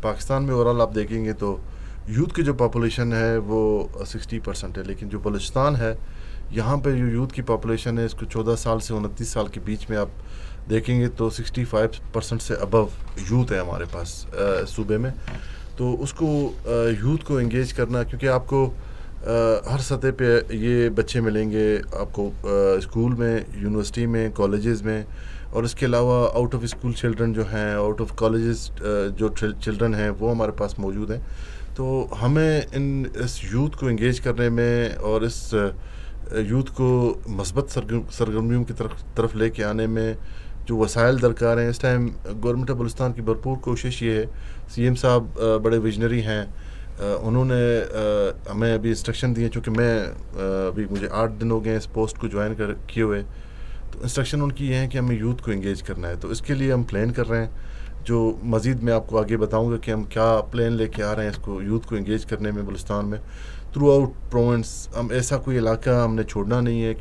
پاکستان میں اوورال آپ دیکھیں گے تو یوتھ کی جو پاپولیشن ہے وہ 60% ہے، لیکن جو بلوچستان ہے یہاں پہ جو یوتھ کی پاپولیشن ہے اس کو 14 سال سے 29 سال کے بیچ میں آپ دیکھیں گے تو 65% سے ابو یوتھ ہے ہمارے پاس صوبے میں. تو اس کو یوتھ کو انگیج کرنا، کیونکہ آپ کو ہر سطح پہ یہ بچے ملیں گے آپ کو اسکول میں، یونیورسٹی میں، کالجز میں، اور اس کے علاوہ آؤٹ آف اسکول چلڈرن جو ہیں، آؤٹ آف کالجز جو چلڈرن ہیں وہ ہمارے پاس موجود ہیں. تو ہمیں اس یوتھ کو انگیج کرنے میں اور اس یوتھ کو مثبت سرگرمیوں کی طرف لے کے آنے میں جو وسائل درکار ہیں، اس ٹائم گورنمنٹ آف بلوچستان کی بھرپور کوشش یہ ہے. سی ایم صاحب بڑے ویژنری ہیں، انہوں نے ہمیں ابھی انسٹرکشن دیے، چونکہ میں ابھی مجھے 8 دن ہو گئے ہیں اس پوسٹ کو جوائن کیے ہوئے. تو انسٹرکشن ان کی یہ ہیں کہ ہمیں یوتھ کو انگیج کرنا ہے. تو اس کے لیے ہم پلان کر رہے ہیں، جو مزید میں آپ کو آگے بتاؤں گا کہ ہم کیا پلان لے کے آ رہے ہیں اس کو یوتھ کو انگیج کرنے میں بلوچستان میں تھرو آؤٹ پروونس. ہم ایسا کوئی علاقہ ہم نے چھوڑنا نہیں ہے